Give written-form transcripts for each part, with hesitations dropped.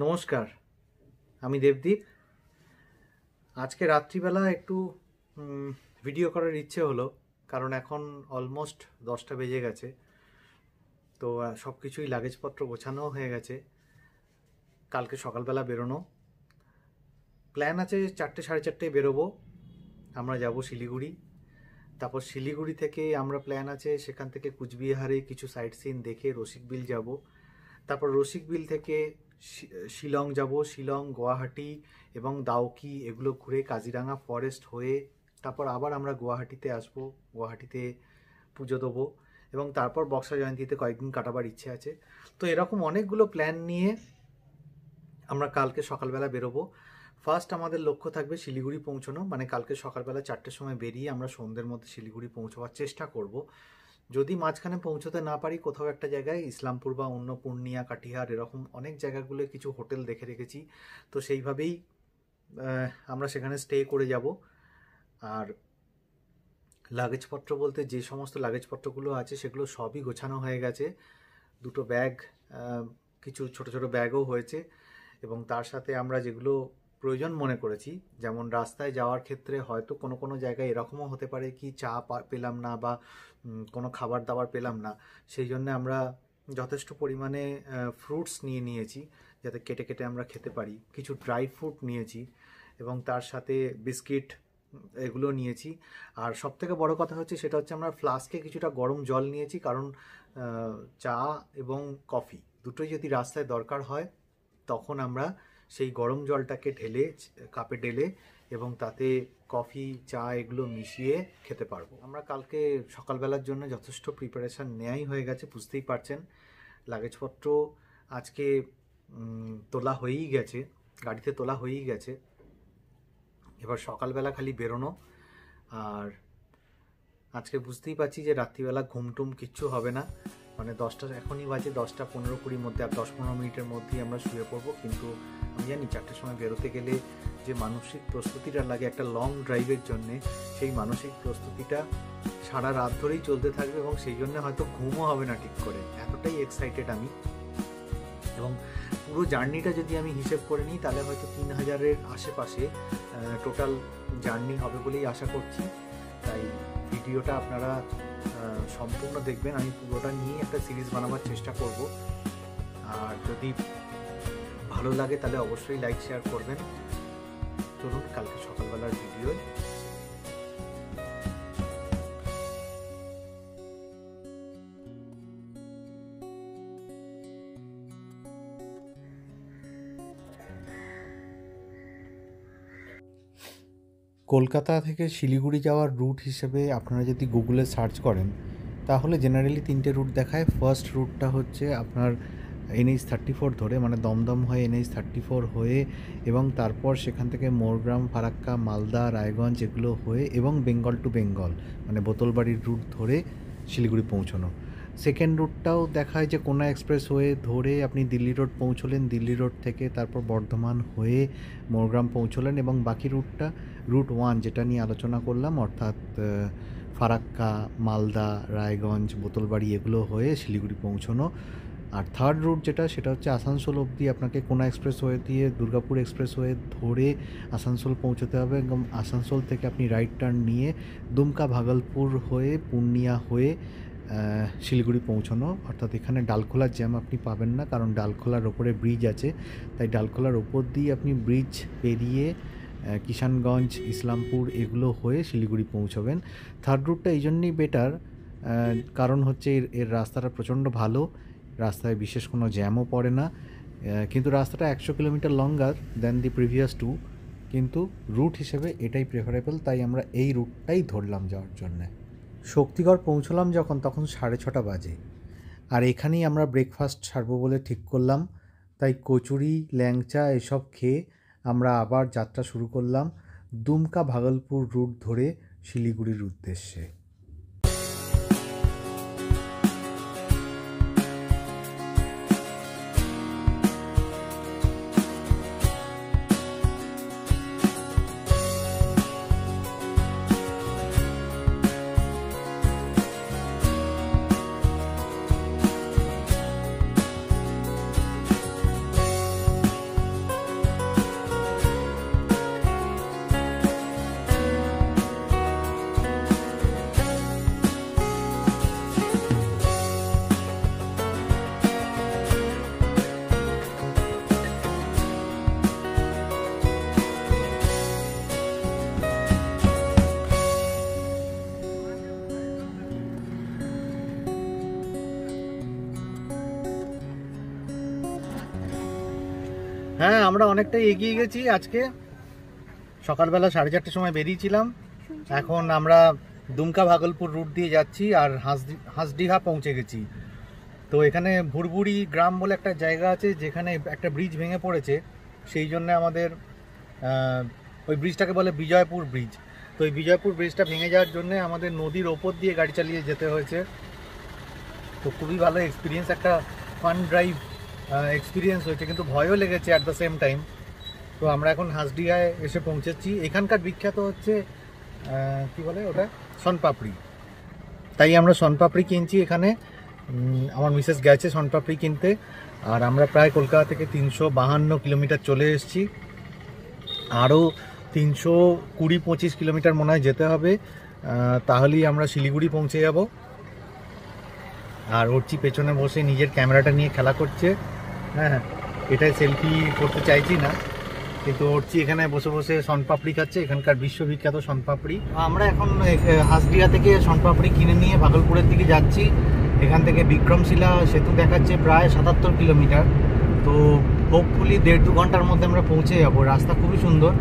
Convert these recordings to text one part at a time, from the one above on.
নমস্কার, আমি দেবদীপ। আজকে রাত্রিবেলা একটু ভিডিও করার ইচ্ছে হলো, কারণ এখন অলমোস্ট 10টা বেজে গেছে। তো সব কিছুই লাগেজপত্র গোছানো হয়ে গেছে। কালকে সকালবেলা বেরোনো প্ল্যান আছে, 4টে সাড়ে 4টায় বেরোবো। আমরা যাব শিলিগুড়ি। তারপর শিলিগুড়ি থেকে আমরা প্ল্যান আছে সেখান থেকে কুচবিহারে কিছু সাইট সিন দেখে রসিকবিল যাব। তারপর রসিকবিল থেকে শিলং যাব, শিলং, গুয়াহাটি এবং দাউকি এগুলো ঘুরে কাজিরাঙা ফরেস্ট হয়ে তারপর আবার আমরা গুয়াহাটিতে আসব। গুয়াহাটিতে পুজো দেবো এবং তারপর বক্সা জয়ন্তীতে কয়েকদিন কাটাবার ইচ্ছে আছে। তো এরকম অনেকগুলো প্ল্যান নিয়ে আমরা কালকে সকালবেলা বেরোবো। ফার্স্ট আমাদের লক্ষ্য থাকবে শিলিগুড়ি পৌঁছানো, মানে কালকে সকালবেলা 4টের সময় বেরিয়ে আমরা সন্ধ্যের মধ্যে শিলিগুড়ি পৌঁছাবার চেষ্টা করব। যদি মাঝখানে পৌঁছতে না পারি, কোথাও একটা জায়গায় ইসলামপুর বা অন্য পূর্ণিয়া, কাটিহার এরকম অনেক জায়গাগুলো কিছু হোটেল দেখে রেখেছি, তো সেইভাবেই আমরা সেখানে স্টে করে যাব। আর লাগেজপত্র বলতে যে সমস্ত লাগেজপত্রগুলো আছে সেগুলো সবই গোছানো হয়ে গেছে। 2টো ব্যাগ, কিছু ছোট ছোট ব্যাগও হয়েছে এবং তার সাথে আমরা যেগুলো প্রয়োজন মনে করেছি, যেমন রাস্তায় যাওয়ার ক্ষেত্রে হয়তো কোনো কোনো জায়গায় এরকমও হতে পারে কি চা পেলাম না বা কোনো খাবার দাবার পেলাম না, সেই জন্য আমরা যথেষ্ট পরিমাণে ফ্রুটস নিয়েছি যাতে কেটে কেটে আমরা খেতে পারি। কিছু ড্রাই ফ্রুট নিয়েছি এবং তার সাথে বিস্কিট এগুলো নিয়েছি। আর সবথেকে বড় কথা হচ্ছে সেটা হচ্ছে আমরা ফ্লাস্কে কিছুটা গরম জল নিয়েছি, কারণ চা এবং কফি দুটোই যদি রাস্তায় দরকার হয় তখন আমরা সেই গরম জলটাকে ঢেলে কাপে ঢেলে এবং তাতে কফি, চা এগুলো মিশিয়ে খেতে পারবো। আমরা কালকে সকালবেলার জন্য যথেষ্ট প্রিপারেশান নেওয়াই হয়ে গেছে, বুঝতেই পারছেন। লাগেজপত্র আজকে তোলা হয়েই গেছে, গাড়িতে তোলা হয়েই গেছে। এবার সকালবেলা খালি বেরোনো। আর আজকে বুঝতেই পারছি যে রাত্রিবেলা ঘুমটুম কিচ্ছু হবে না, মানে 10টা এখনই বাজে 10টা 15-20 মধ্যে, আর 10-15 মিনিটের মধ্যেই আমরা শুয়ে পড়বো। কিন্তু আমি জানি 4টের সময় বেরোতে গেলে যে মানসিক প্রস্তুতিটা লাগে একটা লং ড্রাইভের জন্যে, সেই মানসিক প্রস্তুতিটা সারা রাত ধরেই চলতে থাকবে এবং সেই জন্য হয়তো ঘুমও হবে না ঠিক করে, এতটাই এক্সাইটেড আমি। এবং পুরো জার্নিটা যদি আমি হিসেব করে নিই তাহলে হয়তো 3000-এর আশেপাশে টোটাল জার্নি হবে বলেই আশা করছি। তাই ভিডিওটা আপনারা সম্পূর্ণ দেখবেন, আমি পুরোটা নিয়ে একটা সিরিজ বানাবার চেষ্টা করব। আর যদি ভালো লাগে তাহলে অবশ্যই লাইক শেয়ার করবেন। চলুন কালকে সকালবেলার ভিডিও। কলকাতা থেকে শিলিগুড়ি যাওয়ার রুট হিসেবে আপনারা যদি গুগলে সার্চ করেন তাহলে জেনারেলি 3টে রুট দেখায়। ফার্স্ট রুটটা হচ্ছে আপনার NH-34 ধরে, মানে দমদম হয়ে NH-34 হয়ে এবং তারপর সেখান থেকে মোরগ্রাম, ফারাক্কা, মালদা, রায়গঞ্জ এগুলো হয়ে এবং বেঙ্গল টু বেঙ্গল মানে বোতলবাড়ির রুট ধরে শিলিগুড়ি পৌঁছানো। সেকেন্ড রুটটাও দেখায় যে কোনা এক্সপ্রেস হয়ে ধরে আপনি দিল্লি রোড পৌঁছলেন, দিল্লি রোড থেকে তারপর বর্ধমান হয়ে মোরগ্রাম পৌঁছলেন এবং বাকি রুটটা রুট 1 যেটা নিয়ে আলোচনা করলাম, অর্থাৎ ফারাক্কা, মালদা, রায়গঞ্জ, বোতলবাড়ি এগুলো হয়ে শিলিগুড়ি পৌঁছানো। আর থার্ড রুট যেটা, সেটা হচ্ছে আসানসোল অবধি আপনাকে কোনা এক্সপ্রেস হয়ে দিয়ে দুর্গাপুর এক্সপ্রেস হয়ে ধরে আসানসোল পৌঁছতে হবে এবং আসানসোল থেকে আপনি রাইট টার্ন নিয়ে দুমকা, ভাগলপুর হয়ে পূর্ণিয়া হয়ে শিলিগুড়ি পৌঁছানো। অর্থাৎ এখানে ডালখোলার জ্যাম আপনি পাবেন না, কারণ ডালখোলার ওপরে ব্রিজ আছে, তাই ডালখোলার ওপর দিয়ে আপনি ব্রিজ পেরিয়ে কিষানগঞ্জ, ইসলামপুর এগুলো হয়ে শিলিগুড়ি পৌঁছবেন। থার্ড রুটটা এই জন্যই বেটার, কারণ হচ্ছে এর রাস্তাটা প্রচণ্ড ভালো, রাস্তায় বিশেষ কোনো জ্যামও পড়ে না, কিন্তু রাস্তাটা 100 kilometre longer than the previous 2, কিন্তু রুট হিসেবে এটাই প্রেফারেবল, তাই আমরা এই রুটটাই ধরলাম যাওয়ার জন্যে। শক্তিগড় পৌঁছলাম যখন, তখন 6:30 বাজে, আর এখানেই আমরা ব্রেকফাস্ট সারবো বলে ঠিক করলাম। তাই কচুরি, ল্যাংচা এসব খেয়ে আমরা আবার যাত্রা শুরু করলাম দুমকা, ভাগলপুর রুট ধরে শিলিগুড়ির উদ্দেশ্যে। হ্যাঁ, আমরা অনেকটাই এগিয়ে গেছি। আজকে সকালবেলা 4:30টার সময় বেরিয়েছিলাম, এখন আমরা দুমকা ভাগলপুর রুট দিয়ে যাচ্ছি আর হাঁসডিহা পৌঁছে গেছি। তো এখানে ভুরভুরি গ্রাম বলে একটা জায়গা আছে যেখানে একটা ব্রিজ ভেঙে পড়েছে, সেই জন্য আমাদের ওই ব্রিজটাকে বলে বিজয়পুর ব্রিজ। তো এই বিজয়পুর ব্রিজটা ভেঙে যাওয়ার জন্য আমাদের নদীর ওপর দিয়ে গাড়ি চালিয়ে যেতে হয়েছে। তো খুবই ভালো এক্সপিরিয়েন্স, একটা ফান ড্রাইভ এক্সপিরিয়েন্স হয়েছে, কিন্তু ভয়ও লেগেছে অ্যাট দ্য সেম টাইম। তো আমরা এখন হাঁসডিহায় এসে পৌঁছেছি। এখানকার বিখ্যাত হচ্ছে কি বলে ওটা, শনপাপড়ি। তাই আমরা শনপাপড়ি কিনছি এখানে। আমার মিসেস গেছে শনপাপড়ি কিনতে। আর আমরা প্রায় কলকাতা থেকে 352 কিলোমিটার চলে এসেছি। আরও 320-25 কিলোমিটার মনে হয় যেতে হবে, তাহলেই আমরা শিলিগুড়ি পৌঁছে যাব। আর অর্চি পেছনে বসে নিজের ক্যামেরাটা নিয়ে খেলা করছে। হ্যাঁ, এটাই সেলফি করতে চাইছি না, কিন্তু অর্চি এখানে বসে বসে শনপাপড়ি খাচ্ছে, এখানকার বিশ্ববিখ্যাত শনপাপড়ি। আমরা এখন হাঁসডিহা থেকে শনপাপড়ি কিনে নিয়ে ভাগলপুরের দিকে যাচ্ছি। এখান থেকে বিক্রমশিলা সেতু দেখাচ্ছে প্রায় 77 কিলোমিটার। তো হোপফুলি 1.5-2 ঘন্টার মধ্যে আমরা পৌঁছে যাবো। রাস্তা খুবই সুন্দর।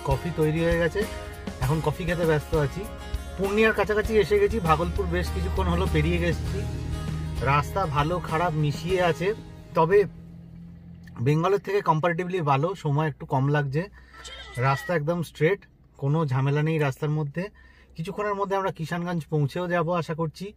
কফি তৈরি হয়ে গেছে, এখন কফি খেতে ব্যস্ত আছি। পূর্ণিয়ার কাছাকাছি এসে গেছি, ভাগলপুর বেশ কিছুক্ষণ হলো পেরিয়ে গেছি। রাস্তা ভালো খারাপ মিশিয়ে আছে, তবে বেঙ্গলের থেকে কম্পারেটিভলি ভালো, সময় একটু কম লাগছে। রাস্তা একদম স্ট্রেট, কোনো ঝামেলা নেই রাস্তার মধ্যে। কিছুক্ষণের মধ্যে আমরা কিষানগঞ্জ পৌঁছেও যাব আশা করছি।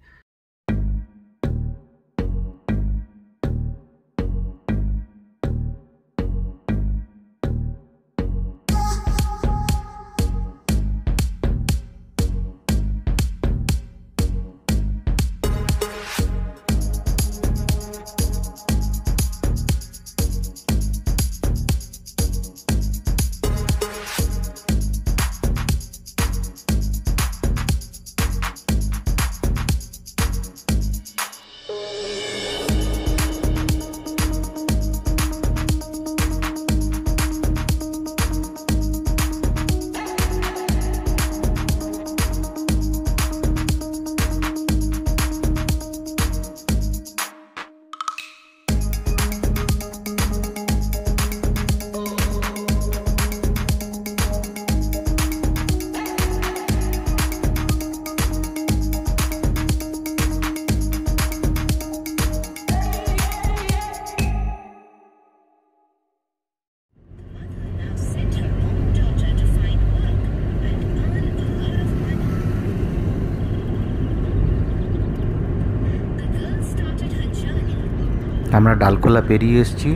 আমরা ডালখোলা পেরিয়ে এসেছি,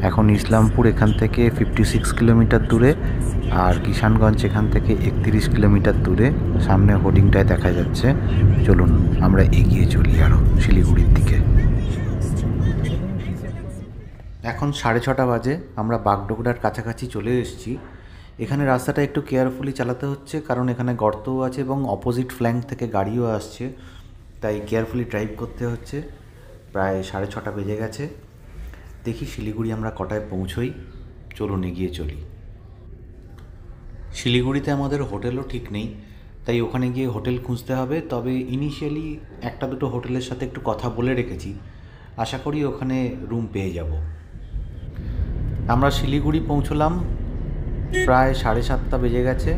এখন ইসলামপুর এখান থেকে 56 কিলোমিটার দূরে, আর কিষানগঞ্জ এখান থেকে 31 কিলোমিটার দূরে। সামনে হোর্ডিংটায় দেখা যাচ্ছে। চলুন আমরা এগিয়ে চলি আরও শিলিগুড়ির দিকে। এখন 6:30 বাজে, আমরা বাগডোগরার কাছাকাছি চলে এসেছি। এখানে রাস্তাটা একটু কেয়ারফুলি চালাতে হচ্ছে, কারণ এখানে গর্তও আছে এবং অপোজিট ফ্ল্যাঙ্ক থেকে গাড়িও আসছে, তাই কেয়ারফুলি ড্রাইভ করতে হচ্ছে। প্রায় 6:30 বেজে গেছে। দেখি শিলিগুড়ি আমরা কটায় পৌঁছই। চলুন এগিয়ে চলি। শিলিগুড়িতে আমাদের হোটেলও ঠিক নেই, তাই ওখানে গিয়ে হোটেল খুঁজতে হবে। তবে ইনিশিয়ালি 1-2 হোটেলের সাথে একটু কথা বলে রেখেছি, আশা করি ওখানে রুম পেয়ে যাব। আমরা শিলিগুড়ি পৌঁছলাম প্রায় 7:30 বেজে গেছে,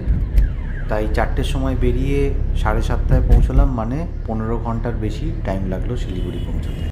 তাই 4টের সময় বেরিয়ে 7:30টায় পৌঁছলাম, মানে 15 ঘন্টার বেশি টাইম লাগলো শিলিগুড়ি পৌঁছতে।